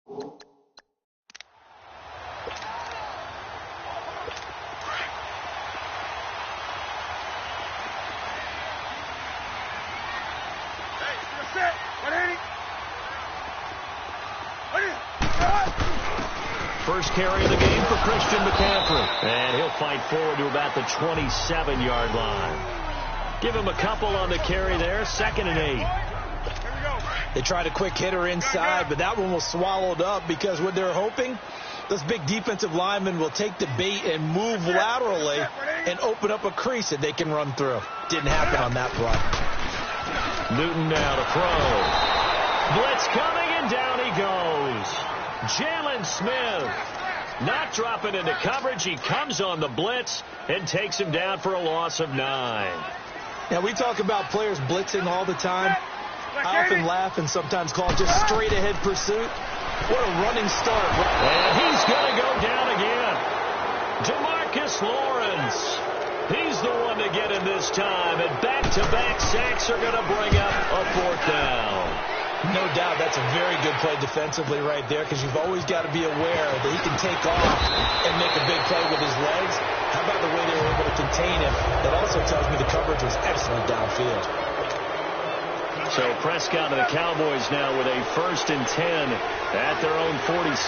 First carry of the game for Christian McCaffrey. And he'll fight forward to about the 27-yard line. Give him a couple on the carry there. 2nd and 8. They tried a quick hitter inside, but that one was swallowed up because what they're hoping, those big defensive linemen will take the bait and move laterally and open up a crease that they can run through. Didn't happen on that play. Newton now to throw. Blitz coming, and down he goes. Jalen Smith not dropping into coverage. He comes on the blitz and takes him down for a loss of 9. Now, we talk about players blitzing all the time. I often laugh and sometimes call it just straight-ahead pursuit. What a running start. And he's going to go down again. DeMarcus Lawrence. He's the one to get in this time. And back-to-back sacks are going to bring up a 4th down. No doubt that's a very good play defensively right there, because you've always got to be aware that he can take off and make a big play with his legs. How about the way they were able to contain him? That also tells me the coverage was excellent downfield. So Prescott and the Cowboys now with a 1st and 10 at their own 46.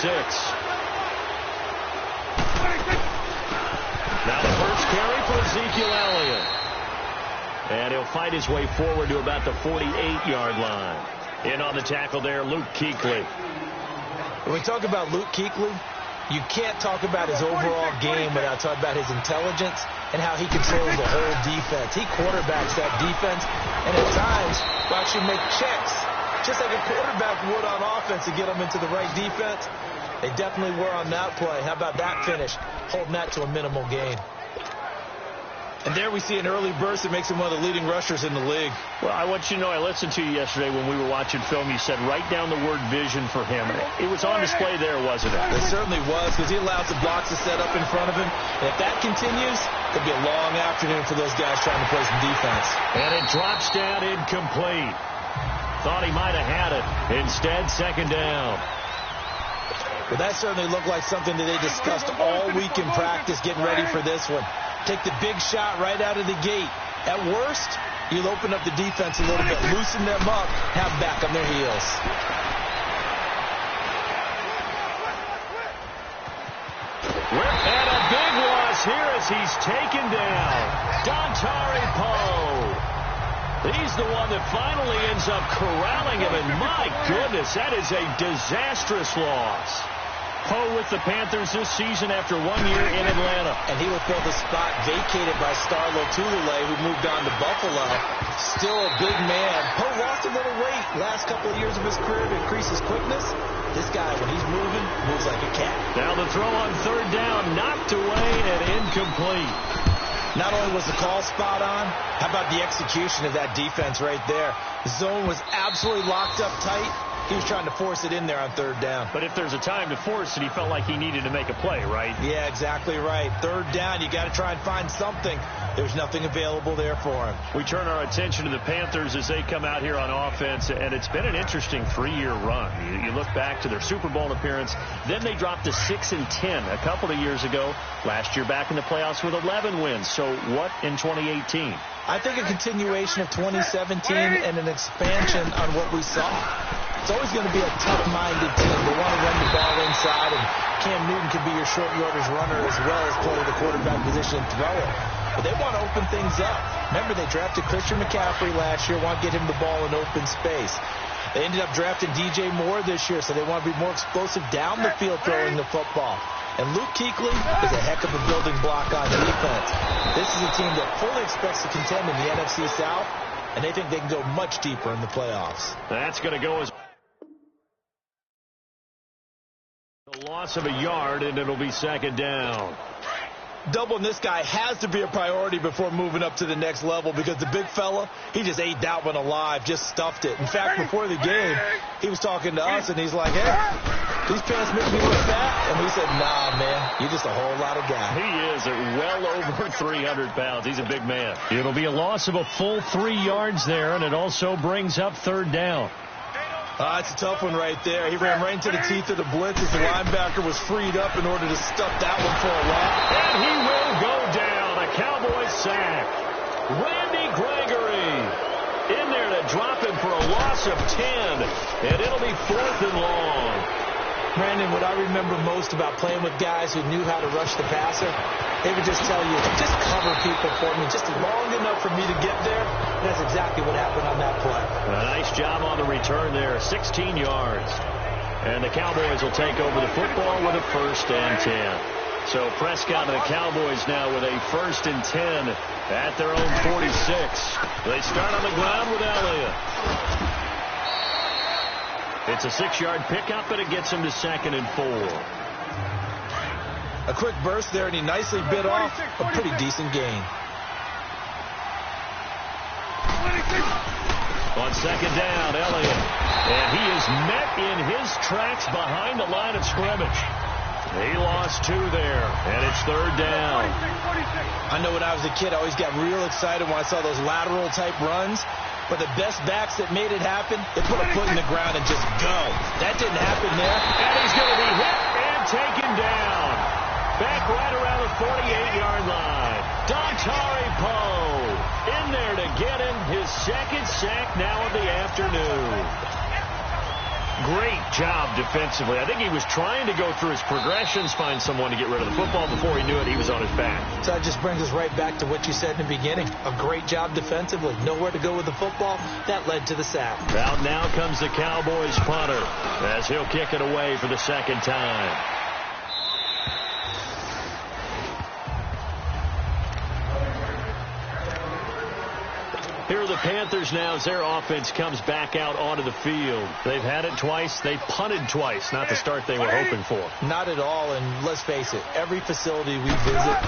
Now the first carry for Ezekiel Elliott. And he'll fight his way forward to about the 48-yard line. In on the tackle there, Luke Kuechly. When we talk about Luke Kuechly, you can't talk about his overall game without talking about his intelligence and how he controls the whole defense. He quarterbacks that defense, and at times will actually make checks, just like a quarterback would on offense to get them into the right defense. They definitely were on that play. How about that finish, holding that to a minimal gain. And there we see an early burst that makes him one of the leading rushers in the league. Well, I want you to know, I listened to you yesterday when we were watching film. You said write down the word vision for him. It was on display there, wasn't it? It certainly was, because he allows the blocks to set up in front of him. And if that continues, it'll be a long afternoon for those guys trying to play some defense. And it drops down incomplete. Thought he might have had it. Instead, 2nd down. Well, that certainly looked like something that they discussed all week in practice, getting ready for this one. Take the big shot right out of the gate. At worst, you'll open up the defense a little bit, loosen them up, have them back on their heels. And a big loss here as he's taken down. Dontari Poe. He's the one that finally ends up corralling him, and my goodness, that is a disastrous loss. Poe with the Panthers this season after 1 year in Atlanta. And he will fill the spot vacated by Starlo Tulele, who moved on to Buffalo. Still a big man. Poe lost a little weight last couple of years of his career to increase his quickness. This guy, when he's moving, moves like a cat. Now the throw on 3rd down, knocked away and incomplete. Not only was the call spot on, how about the execution of that defense right there? The zone was absolutely locked up tight. He was trying to force it in there on 3rd down. But if there's a time to force it, he felt like he needed to make a play, right? Yeah, exactly right. 3rd down, you got to try and find something. There's nothing available there for him. We turn our attention to the Panthers as they come out here on offense, and it's been an interesting 3-year run. You look back to their Super Bowl appearance, then they dropped to 6 and 10 a couple of years ago. Last year back in the playoffs with 11 wins. So what in 2018? I think a continuation of 2017 and an expansion on what we saw. It's always going to be a tough-minded team. They want to run the ball inside, and Cam Newton can be your short yardage runner as well as play the quarterback position and throw it. But they want to open things up. Remember, they drafted Christian McCaffrey last year, want to get him the ball in open space. They ended up drafting DJ Moore this year, so they want to be more explosive down the field throwing the football. And Luke Kuechly is a heck of a building block on defense. This is a team that fully expects to contend in the NFC South, and they think they can go much deeper in the playoffs. That's going to go as a loss of a yard, and it'll be 2nd down. Doubling this guy has to be a priority before moving up to the next level, because the big fella, he just ate that one alive, just stuffed it. In fact, before the game, he was talking to us, and he's like, hey, these pants make me look fat. And we said, nah, man, you're just a whole lot of guy. He is well over 300 pounds. He's a big man. It'll be a loss of a full 3 yards there, and it also brings up 3rd down. That's a tough one right there. He ran right into the teeth of the blitz as the linebacker was freed up in order to stuff that one for a loss. And he will go down. A Cowboys sack. Randy Gregory in there to drop him for a loss of 10. And it'll be 4th and long. Brandon, what I remember most about playing with guys who knew how to rush the passer, they would just tell you, just cover people for me, just long enough for me to get there. And that's exactly what happened on that play. A nice job on the return there, 16 yards. And the Cowboys will take over the football with a 1st and 10. So Prescott and the Cowboys now with a 1st and 10 at their own 46. They start on the ground with Elliott. It's a 6-yard pickup, and it gets him to 2nd and 4. A quick burst there, and he nicely bit off a pretty decent gain. On 2nd down, Elliott. And he is met in his tracks behind the line of scrimmage. He lost 2 there, and it's 3rd down. I know when I was a kid, I always got real excited when I saw those lateral-type runs. But the best backs that made it happen, they put a foot in the ground and just go. That didn't happen there. And he's going to be hit and taken down. Back right around the 48-yard line. Dontari Poe in there to get him his 2nd sack now of the afternoon. Great job defensively. I think he was trying to go through his progressions, find someone to get rid of the football. Before he knew it, he was on his back. So that just brings us right back to what you said in the beginning. A great job defensively. Nowhere to go with the football. That led to the sack. Out now comes the Cowboys punter as he'll kick it away for the 2nd time. Here are the Panthers now as their offense comes back out onto the field. They've had it twice. They've punted twice. Not the start they were hoping for. Not at all, and let's face it, every facility we visit,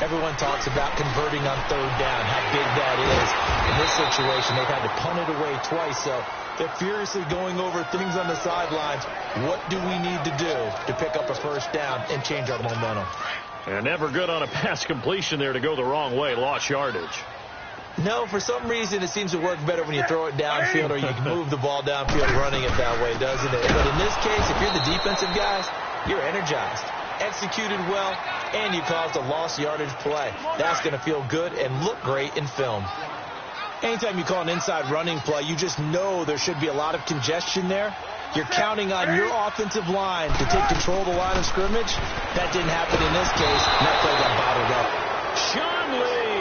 everyone talks about converting on 3rd down, how big that is. In this situation, they've had to punt it away twice, so they're furiously going over things on the sidelines. What do we need to do to pick up a 1st down and change our momentum? And never good on a pass completion there to go the wrong way. Lost yardage. No, for some reason, it seems to work better when you throw it downfield or you can move the ball downfield running it that way, doesn't it? But in this case, if you're the defensive guys, you're energized, executed well, and you caused a lost yardage play. That's going to feel good and look great in film. Anytime you call an inside running play, you just know there should be a lot of congestion there. You're counting on your offensive line to take control of the line of scrimmage. That didn't happen in this case, and that play got bottled up. Sean Lee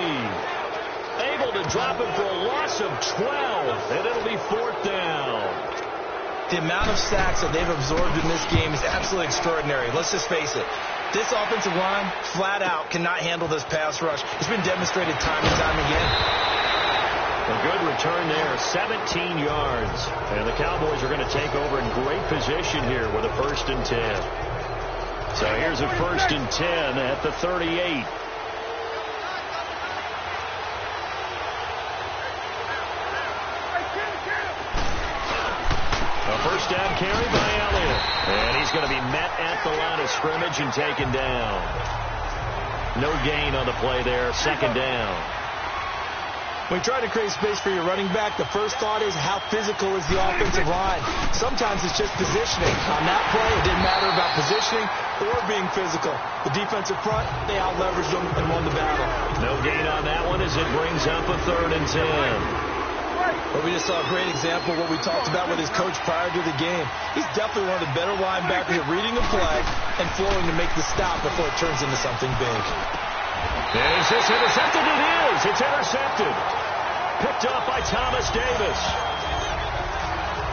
able to drop it for a loss of 12, and it'll be 4th down. The amount of sacks that they've absorbed in this game is absolutely extraordinary. Let's just face it. This offensive line, flat out, cannot handle this pass rush. It's been demonstrated time and time again. A good return there, 17 yards. And the Cowboys are going to take over in great position here with a 1st and 10. So here's a 1st and 10 at the 38. A 1st down carry by Elliott. And he's going to be met at the line of scrimmage and taken down. No gain on the play there, 2nd down. When you try to create space for your running back, the first thought is how physical is the offensive line. Sometimes it's just positioning. On that play, it didn't matter about positioning or being physical. The defensive front, they out-leveraged them and won the battle. No gain on that one as it brings up a 3rd and 10. But we just saw a great example of what we talked about with his coach prior to the game. He's definitely one of the better linebackers at reading the play and flowing to make the stop before it turns into something big. And is this intercepted? It is. It's intercepted. Picked off by Thomas Davis.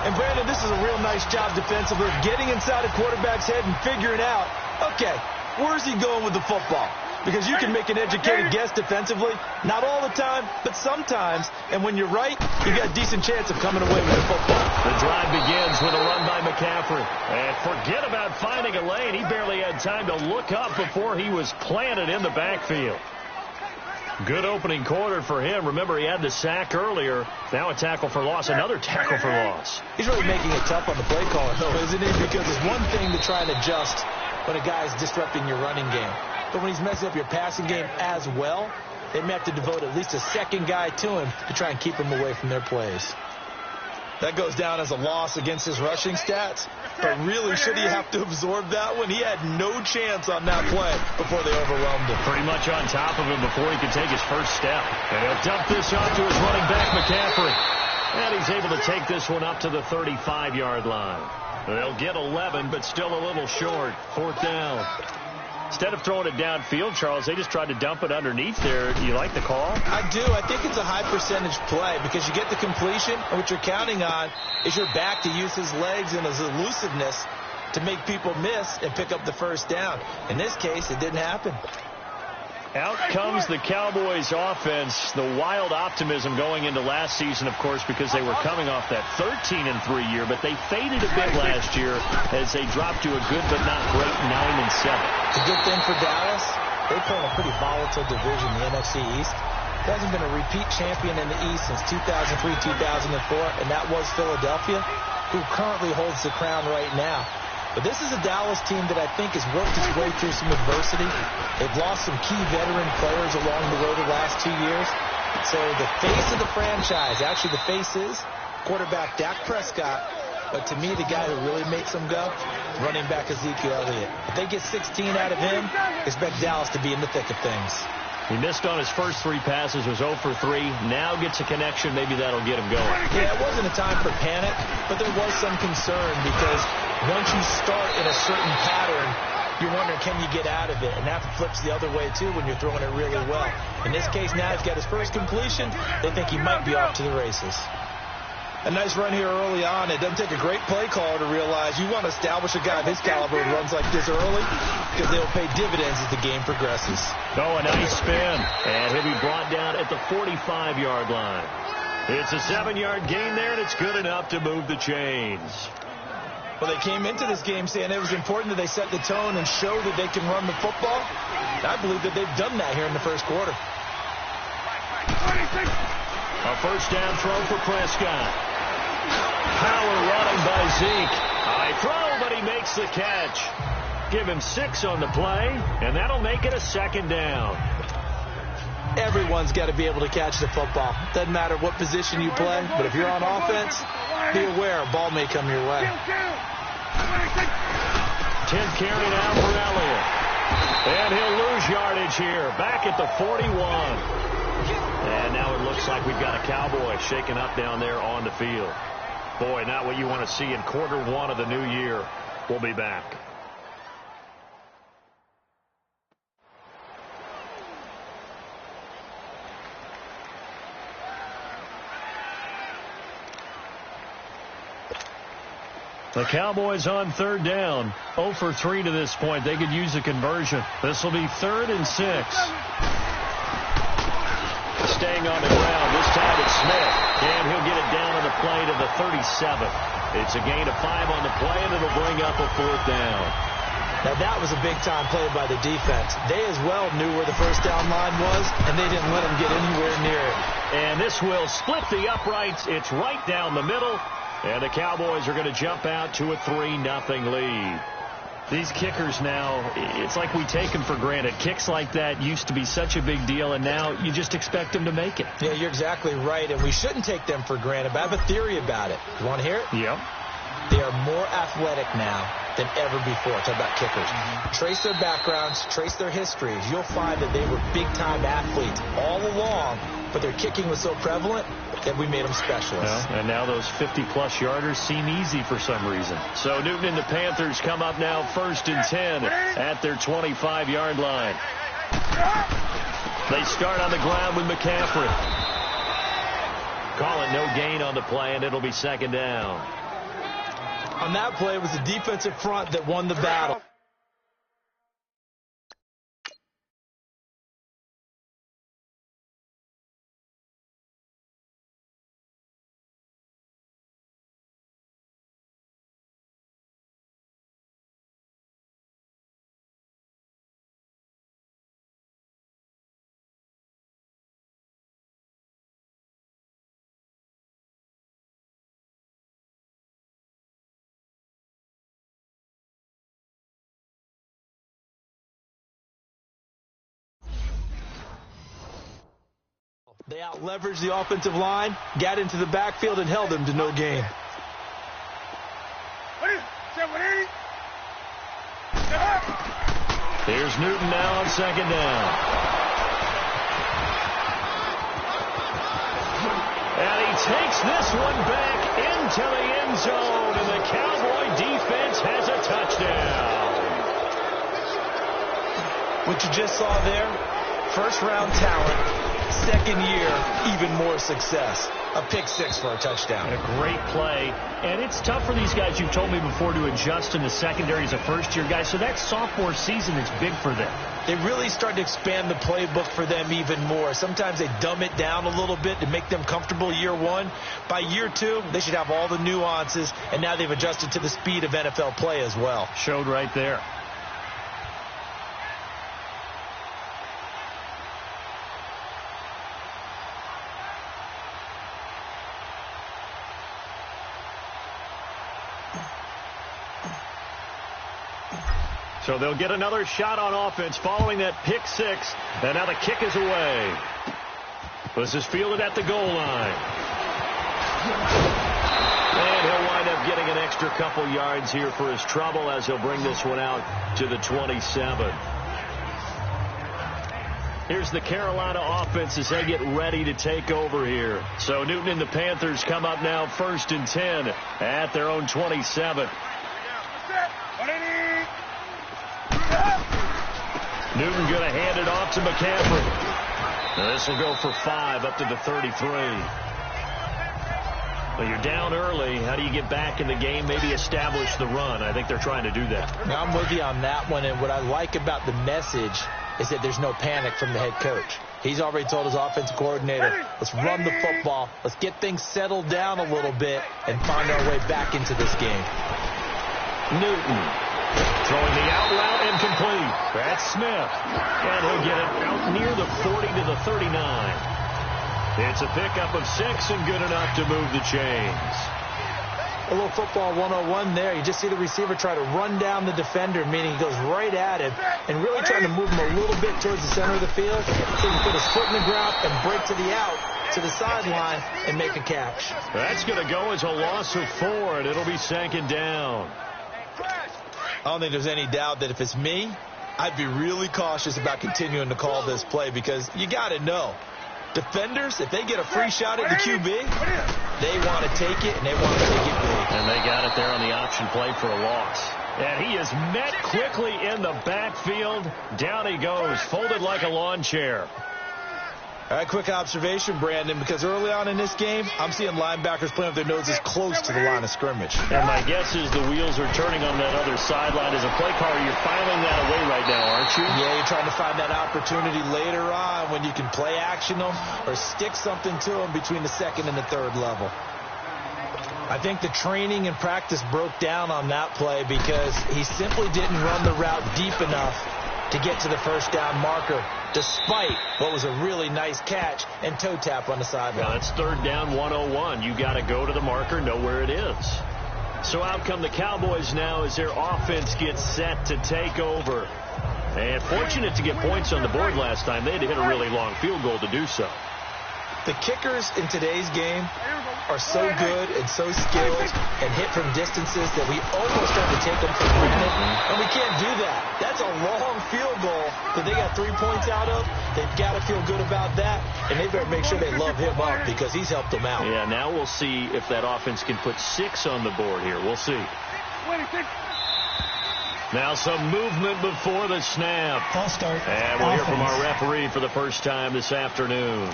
And Brandon, this is a real nice job defensively, getting inside a quarterback's head and figuring out, okay, where's he going with the football? Because you can make an educated guess defensively, not all the time, but sometimes. And when you're right, you got a decent chance of coming away with the football. The drive begins with a run by McCaffrey. And forget about finding a lane. He barely had time to look up before he was planted in the backfield. Good opening quarter for him. Remember, he had the sack earlier. Now a tackle for loss, another tackle for loss. He's really making it tough on the play caller, though, isn't he? Because it's one thing to try and adjust when a guy's disrupting your running game. But when he's messing up your passing game as well, they may have to devote at least a second guy to him to try and keep him away from their plays. That goes down as a loss against his rushing stats. But really, should he have to absorb that one? He had no chance on that play before they overwhelmed him. Pretty much on top of him before he could take his first step. And he'll dump this off to his running back, McCaffrey. And he's able to take this one up to the 35-yard line. They'll get 11, but still a little short. 4th down. Instead of throwing it downfield, Charles, they just tried to dump it underneath there. Do you like the call? I do. I think it's a high-percentage play because you get the completion, and what you're counting on is your back to use his legs and his elusiveness to make people miss and pick up the first down. In this case, it didn't happen. Out comes the Cowboys offense. The wild optimism going into last season, of course, because they were coming off that 13-3 year, but they faded a bit last year as they dropped to a good but not great 9-7. It's a good thing for Dallas. They play in a pretty volatile division, the NFC East. There hasn't been a repeat champion in the East since 2003-2004, and that was Philadelphia, who currently holds the crown right now. But this is a Dallas team that I think has worked its way through some adversity. They've lost some key veteran players along the way the last 2 years. So the face of the franchise, actually the face is quarterback Dak Prescott. But to me, the guy who really makes them go, running back Ezekiel Elliott. If they get 16 out of him, expect Dallas to be in the thick of things. He missed on his first 3 passes, was 0 for 3. Now gets a connection. Maybe that'll get him going. Yeah, it wasn't a time for panic, but there was some concern because once you start in a certain pattern, you're wondering, can you get out of it? And that flips the other way, too, when you're throwing it really well. In this case, now he's got his first completion. They think he might be off to the races. A nice run here early on. It doesn't take a great play caller to realize you want to establish a guy of his caliber who runs like this early because they'll pay dividends as the game progresses. Oh, a nice spin. And he'll be brought down at the 45-yard line. It's a 7-yard gain there, and it's good enough to move the chains. Well, they came into this game saying it was important that they set the tone and show that they can run the football. I believe that they've done that here in the first quarter. A first down throw for Prescott. Power running by Zeke. High throw, but he makes the catch. Give him 6 on the play, and that'll make it a 2nd down. Everyone's got to be able to catch the football. Doesn't matter what position you play, but if you're on offense, be aware a ball may come your way. 10th carry now for Elliott. And he'll lose yardage here. Back at the 41. And now it looks like we've got a Cowboy shaking up down there on the field. Boy, not what you want to see in quarter 1 of the new year. We'll be back. The Cowboys on 3rd down. 0 for 3 to this point. They could use a conversion. This will be 3rd and 6. Staying on the ground. This time it's Smith. And he'll get it down on the play to the 37. It's a gain of 5 on the play, and it'll bring up a 4th down. Now that was a big-time play by the defense. They as well knew where the first down line was, and they didn't let them get anywhere near it. And this will split the uprights. It's right down the middle. And the Cowboys are going to jump out to a 3-0 lead. These kickers now, it's like we take them for granted. Kicks like that used to be such a big deal, and now you just expect them to make it. Yeah, you're exactly right, and we shouldn't take them for granted. But I have a theory about it. You want to hear it? Yep. They are more athletic now than ever before. Talk about kickers. Trace their backgrounds, trace their histories. You'll find that they were big-time athletes all along, but their kicking was so prevalent that we made them specialists. Well, and now those 50-plus yarders seem easy for some reason. So Newton and the Panthers come up now 1st and 10 at their 25-yard line. They start on the ground with McCaffrey. Call it no gain on the play, and it'll be 2nd down. On that play, it was the defensive front that won the battle. They out-leveraged the offensive line, got into the backfield, and held them to no gain. Here's Newton now on second down. And he takes this one back into the end zone, and the Cowboy defense has a touchdown. What you just saw there, first-round talent, second year, even more success. A pick six for a touchdown. And a great play. And it's tough for these guys, you've told me before, to adjust in the secondary as a first-year guy. So that sophomore season is big for them. They really start to expand the playbook for them even more. Sometimes they dumb it down a little bit to make them comfortable year one. By year two, they should have all the nuances, and now they've adjusted to the speed of NFL play as well. Showed right there. So they'll get another shot on offense following that pick six. And now the kick is away. This is fielded at the goal line. And he'll wind up getting an extra couple yards here for his trouble as he'll bring this one out to the 27. Here's the Carolina offense as they get ready to take over here. So Newton and the Panthers come up now 1st and 10 at their own 27. Newton going to hand it off to McCaffrey. Now this will go for 5 up to the 33. Well, you're down early. How do you get back in the game, maybe establish the run? I think they're trying to do that. Now, I'm with you on that one, and what I like about the message is that there's no panic from the head coach. He's already told his offensive coordinator, let's run the football, let's get things settled down a little bit, and find our way back into this game. Newton throwing the out route incomplete. That's Smith. And he'll get it out near the 40 to the 39. It's a pickup of 6 and good enough to move the chains. A little football 101 there. You just see the receiver try to run down the defender, meaning he goes right at him and really trying to move him a little bit towards the center of the field so he can put his foot in the ground and break to the out, to the sideline, and make a catch. That's going to go as a loss of 4, and it'll be 2nd down. I don't think there's any doubt that if it's me, I'd be really cautious about continuing to call this play because you got to know, defenders, if they get a free shot at the QB, they want to take it, and they want to take it big. And they got it there on the option play for a loss. And he is met quickly in the backfield. Down he goes, folded like a lawn chair. All right, quick observation, Brandon, because early on in this game, I'm seeing linebackers playing with their noses close to the line of scrimmage. And my guess is the wheels are turning on that other sideline. As a play caller, you're filing that away right now, aren't you? Yeah, you're trying to find that opportunity later on when you can play action them or stick something to them between the 2nd and the 3rd level. I think the training and practice broke down on that play because he simply didn't run the route deep enough to get to the 1st down marker, despite what was a really nice catch and toe tap on the sideline. Now that's 3rd down 101. You got to go to the marker, know where it is. So out come the Cowboys now as their offense gets set to take over. And fortunate to get points on the board last time. They had to hit a really long field goal to do so. The kickers in today's game are so good and so skilled and hit from distances that we almost have to take them for granted, and we can't do that. That's a long field goal that they got 3 points out of. They've got to feel good about that, and they better make sure they love him up because he's helped them out. Yeah, now we'll see if that offense can put 6 on the board here. We'll see. Now some movement before the snap. False start. And we'll hear from our referee for the first time this afternoon.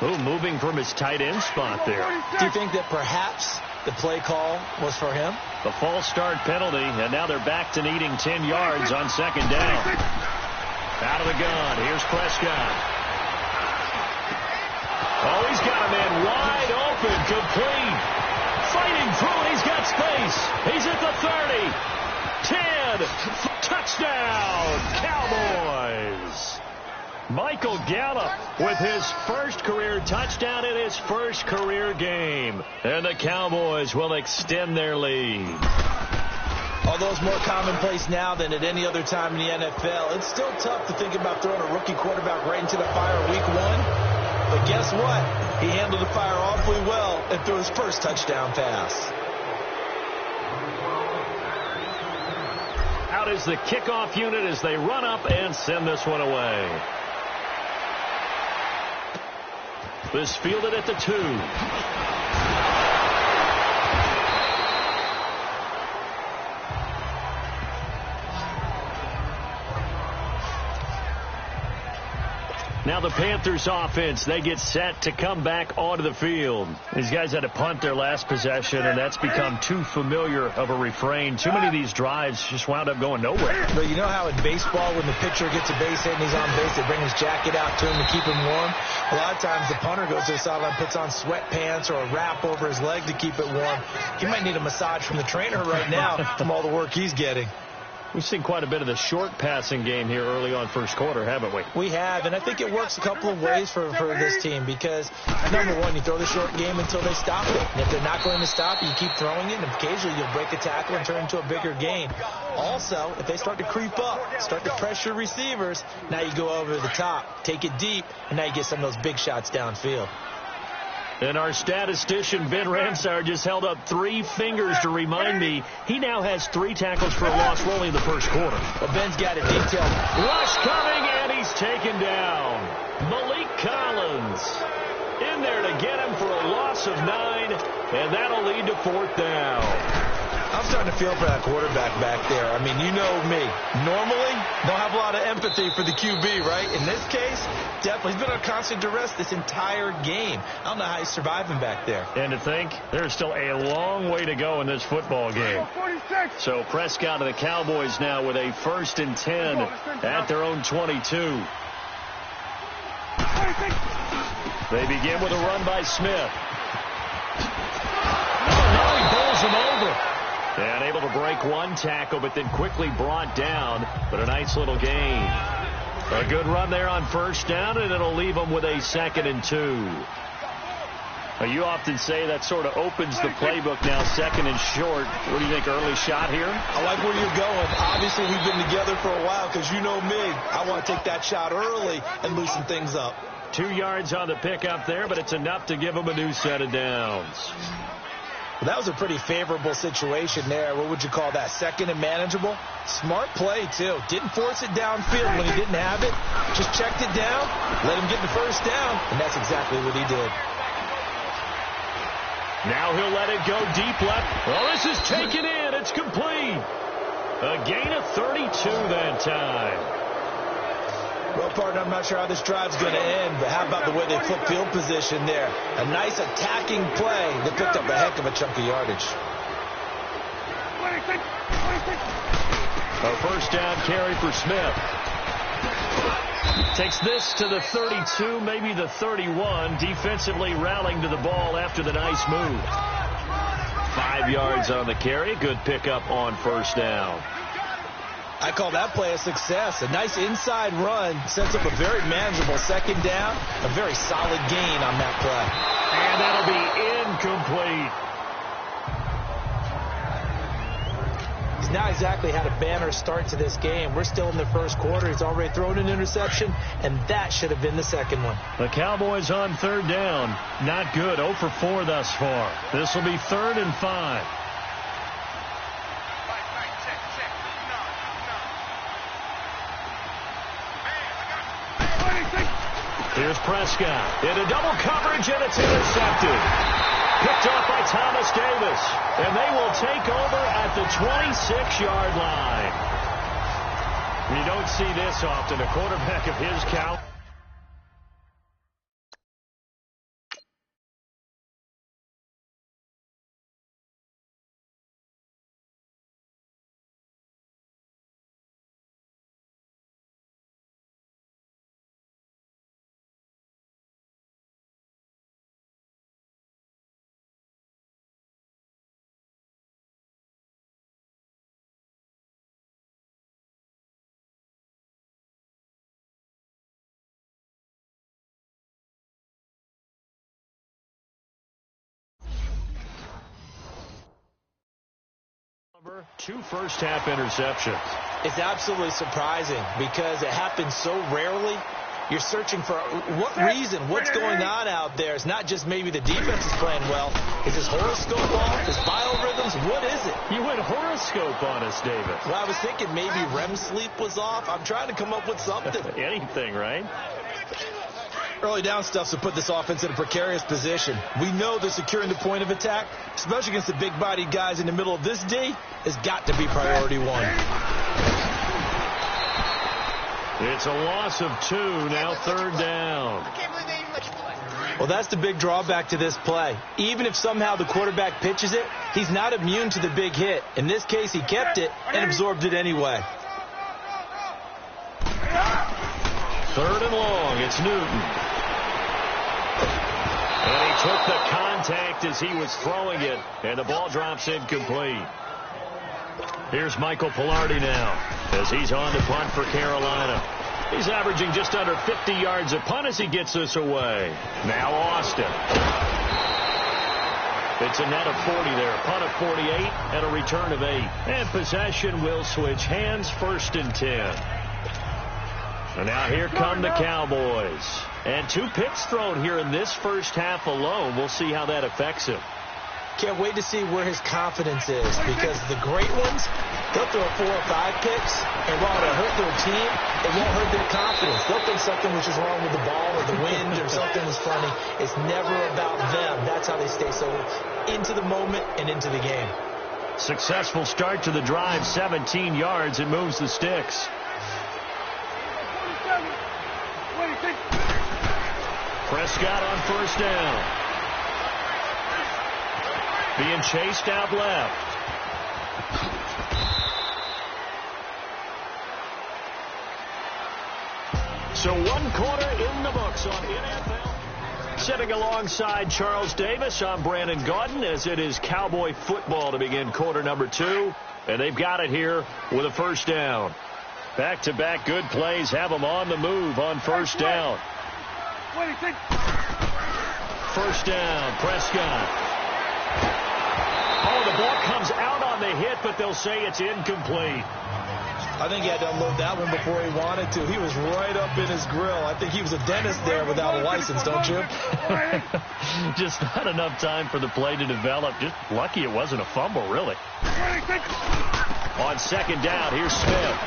Oh, moving from his tight end spot there. Do you think that perhaps the play call was for him? The false start penalty, and now they're back to needing 10 yards on 2nd down. Out of the gun, here's Prescott. Oh, he's got a man wide open, complete. Fighting through, and he's got space. He's at the 30. 10. Touchdown, Cowboys. Michael Gallup with his first career touchdown in his first career game. And the Cowboys will extend their lead. Although it's more commonplace now than at any other time in the NFL, it's still tough to think about throwing a rookie quarterback right into the fire week 1. but guess what? He handled the fire awfully well and threw his first touchdown pass. Out is the kickoff unit as they run up and send this one away. This fielded at the 2. Now the Panthers offense, they get set to come back onto the field. These guys had to punt their last possession, and that's become too familiar of a refrain. Too many of these drives just wound up going nowhere. But you know how in baseball, when the pitcher gets a base hit and he's on base, they bring his jacket out to him to keep him warm? A lot of times the punter goes to the sideline, puts on sweatpants or a wrap over his leg to keep it warm. He might need a massage from the trainer right now from all the work he's getting. We've seen quite a bit of the short passing game here early on first quarter, haven't we? We have, and I think it works a couple of ways for this team because, number one, you throw the short game until they stop it. And if they're not going to stop it, you keep throwing it, and occasionally you'll break a tackle and turn it into a bigger gain. Also, if they start to creep up, start to pressure receivers, now you go over the top, take it deep, and now you get some of those big shots downfield. And our statistician, Ben Ramsauer, just held up 3 fingers to remind me he now has 3 tackles for a loss rolling in the first quarter. Well, Ben's got it detailed. Rush coming, and he's taken down. Malik Collins in there to get him for a loss of 9, and that'll lead to 4th down. I'm starting to feel for that quarterback back there. I mean, you know me. Normally, don't have a lot of empathy for the QB, right? In this case, definitely. He's been on constant duress this entire game. I don't know how he's surviving back there. And to think, there's still a long way to go in this football game. So Prescott and the Cowboys now with a 1st and 10 at their own 22. They begin with a run by Smith. Oh, now he bowls him over. And able to break 1 tackle, but then quickly brought down. But a nice little gain. A good run there on 1st down, and it'll leave them with a 2nd and 2. Now, you often say that sort of opens the playbook now, 2nd and short. What do you think, early shot here? I like where you're going. Obviously, we've been together for a while because you know me. I want to take that shot early and loosen things up. 2 yards on the pickup there, but it's enough to give them a new set of downs. Well, that was a pretty favorable situation there. What would you call that? 2nd and manageable? Smart play, too. Didn't force it downfield when he didn't have it. Just checked it down, let him get the 1st down, and that's exactly what he did. Now he'll let it go deep left. Well, this is taken in. It's complete. A gain of 32 that time. Well, partner, I'm not sure how this drive's going to end, but how about the way they flip field position there? A nice attacking play that picked up a heck of a chunk of yardage. A 1st down carry for Smith. Takes this to the 32, maybe the 31. Defensively rallying to the ball after the nice move. 5 yards on the carry. Good pickup on 1st down. I call that play a success. A nice inside run sets up a very manageable 2nd down. A very solid gain on that play. And that'll be incomplete. He's not exactly had a banner start to this game. We're still in the first quarter. He's already thrown an interception, and that should have been the 2nd one. The Cowboys on 3rd down. Not good. 0 for 4 thus far. This will be 3rd and 5. Here's Prescott into double coverage, and it's intercepted. Picked off by Thomas Davis, and they will take over at the 26-yard line. You don't see this often. A quarterback of his count. Two first-half interceptions. It's absolutely surprising because it happens so rarely. You're searching for what reason, what's going on out there. It's not just maybe the defense is playing well. Is his horoscope off? His biorhythms? What is it? You went horoscope on us, David. Well, I was thinking maybe REM sleep was off. I'm trying to come up with something. Anything, right? Early down stuff to put this offense in a precarious position. We know that securing the point of attack, especially against the big-bodied guys in the middle of this D, has got to be priority one. It's a loss of 2, now 3rd down. Well, that's the big drawback to this play. Even if somehow the quarterback pitches it, he's not immune to the big hit. In this case, he kept it and absorbed it anyway. 3rd and long, it's Newton. And he took the contact as he was throwing it, and the ball drops incomplete. Here's Michael Pilardi now as he's on to punt for Carolina. He's averaging just under 50 yards a punt as he gets this away. Now Austin. It's a net of 40 there. Punt of 48 and a return of 8. And possession will switch hands, 1st and 10. And now here come the Cowboys. And 2 picks thrown here in this first half alone. We'll see how that affects him. Can't wait to see where his confidence is, because the great ones, they'll throw 4 or 5 picks, and while it'll hurt their team, it won't hurt their confidence. They'll think something was just wrong with the ball or the wind or something was funny. It's never about them. That's how they stay so into the moment and into the game. Successful start to the drive, 17 yards. It moves the sticks. Prescott on 1st down. Being chased out left. So 1 quarter in the books on NFL. Sitting alongside Charles Davis, I'm Brandon Gaudin, as it is Cowboy football to begin quarter number 2. And they've got it here with a 1st down. Back-to-back good plays have them on the move on 1st down. 1st down, Prescott. Oh, the ball comes out on the hit, but they'll say it's incomplete. I think he had to unload that one before he wanted to. He was right up in his grill. I think he was a dentist there without a license, don't you? Just not enough time for the play to develop. Just lucky it wasn't a fumble, really. On 2nd down, here's Smith.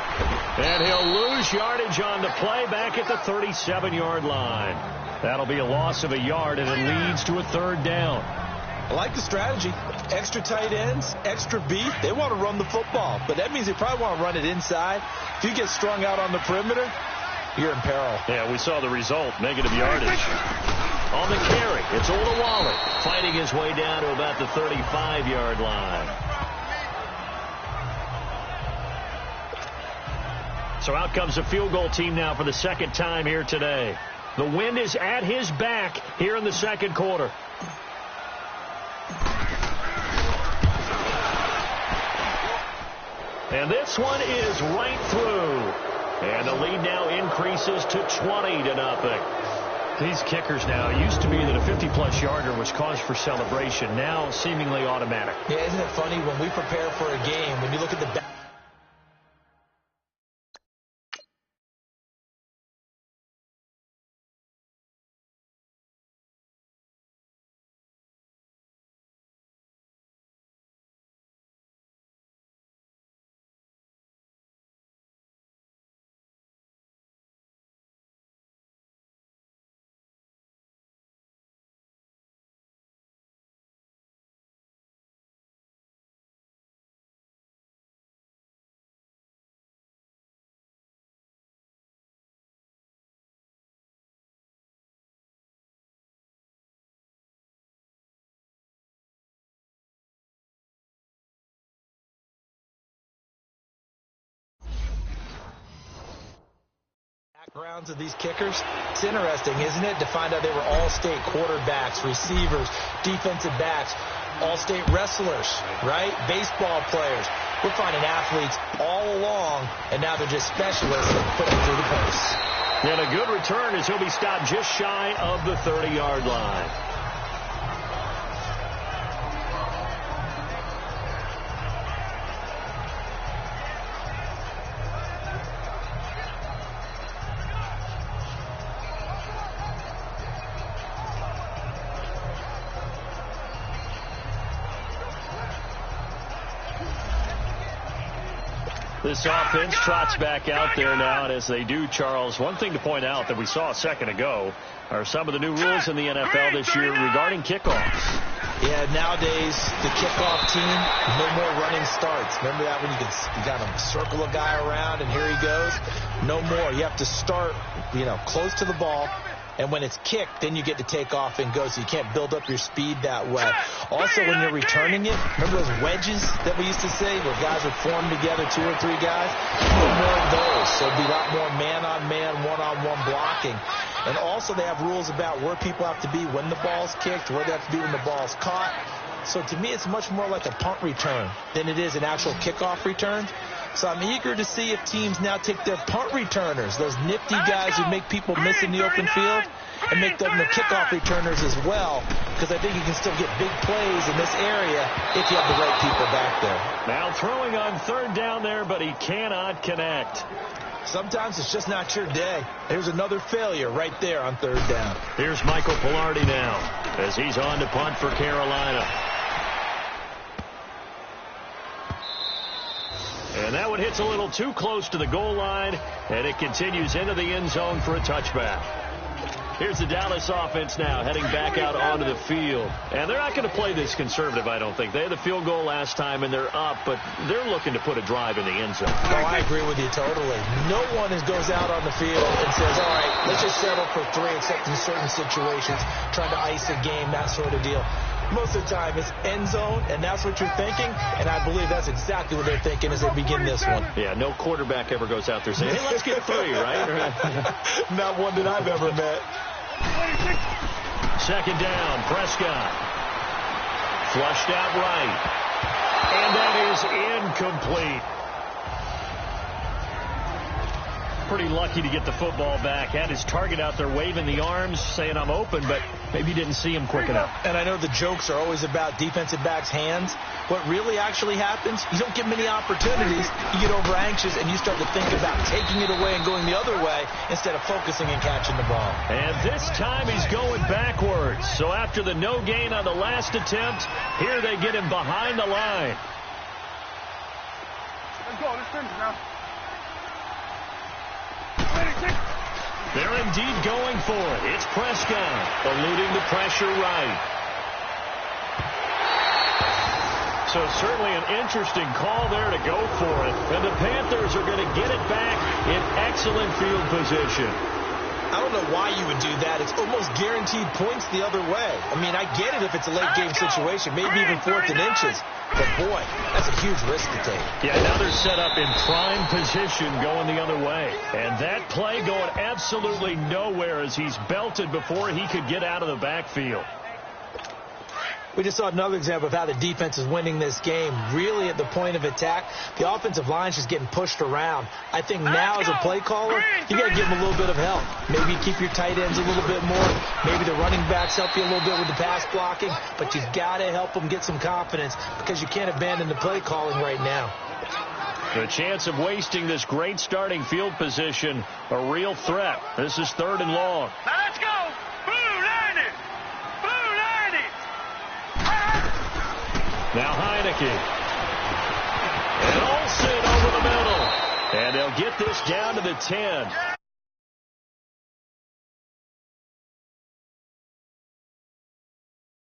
And he'll lose yardage on the play back at the 37-yard line. That'll be a loss of a yard, and it leads to a 3rd down. I like the strategy. Extra tight ends, extra beef. They want to run the football, but that means they probably want to run it inside. If you get strung out on the perimeter, you're in peril. Yeah, we saw the result, negative yardage. On the carry, it's Olawale fighting his way down to about the 35-yard line. So out comes the field goal team now for the 2nd time here today. The wind is at his back here in the 2nd quarter. And this one is right through. And the lead now increases to 20-0. These kickers now, it used to be that a 50-plus yarder was cause for celebration. Now seemingly automatic. Yeah, isn't it funny when we prepare for a game, when you look at the backgrounds of these kickers, it's interesting, isn't it, to find out they were all-state quarterbacks, receivers, defensive backs, all-state wrestlers, right? Baseball players. We're finding athletes all along, and now they're just specialists at putting through the posts. And a good return as he'll be stopped just shy of the 30-yard line. This offense trots back out there now, and as they do, Charles, one thing to point out that we saw a second ago are some of the new rules in the NFL this year regarding kickoffs. Yeah, nowadays, the kickoff team, no more running starts. Remember that when you got to circle a guy around and here he goes? No more. You have to start, close to the ball. And when it's kicked, then you get to take off and go, so you can't build up your speed that way. Also, when you're returning it, remember those wedges that we used to say where guys would form together, 2 or 3 guys? No more of those. So it'll be a lot more man-on-man, one-on-one blocking. And also they have rules about where people have to be when the ball's kicked, where they have to be when the ball's caught. So to me, it's much more like a punt return than it is an actual kickoff return. So I'm eager to see if teams now take their punt returners, those nifty guys who make people miss in the open field, and make them the kickoff returners as well, because I think you can still get big plays in this area if you have the right people back there. Now throwing on 3rd down there, but he cannot connect. Sometimes it's just not your day. There's another failure right there on 3rd down. Here's Michael Pilardi now as he's on to punt for Carolina. And that one hits a little too close to the goal line, and it continues into the end zone for a touchback. Here's the Dallas offense now heading back out onto the field. And they're not going to play this conservative, I don't think. They had the field goal last time, and they're up, but they're looking to put a drive in the end zone. Oh, I agree with you totally. No one goes out on the field and says, all right, let's just settle for 3, except in certain situations, trying to ice a game, that sort of deal. Most of the time, it's end zone, and that's what you're thinking, and I believe that's exactly what they're thinking as they begin this one. Yeah, no quarterback ever goes out there saying, hey, let's get 3, right? Not one that I've ever met. 2nd down, Prescott. Flushed out right. And that is incomplete. Pretty lucky to get the football back. Had his target out there waving the arms, saying I'm open, but maybe didn't see him quick enough. And I know the jokes are always about defensive backs' hands. What really actually happens, you don't get many opportunities. You get over anxious, and you start to think about taking it away and going the other way instead of focusing and catching the ball. And this time he's going backwards. So after the no gain on the last attempt, here they get him behind the line. Let's go. Let's finish now. They're indeed going for it. It's Prescott eluding the pressure right. So certainly an interesting call there to go for it. And the Panthers are going to get it back in excellent field position. I don't know why you would do that. It's almost guaranteed points the other way. I mean, I get it if it's a late-game situation, maybe even 4th and inches. But, boy, that's a huge risk to take. Yeah, now they're set up in prime position going the other way. And that play going absolutely nowhere as he's belted before he could get out of the backfield. We just saw another example of how the defense is winning this game. Really at the point of attack, the offensive line is just getting pushed around. I think now as a play caller, you got to give them a little bit of help. Maybe keep your tight ends a little bit more. Maybe the running backs help you a little bit with the pass blocking. But you've got to help them get some confidence because you can't abandon the play calling right now. The chance of wasting this great starting field position, a real threat. This is 3rd and long. Now let's go. Now Heineke. And Olsen over the middle. And they'll get this down to the 10.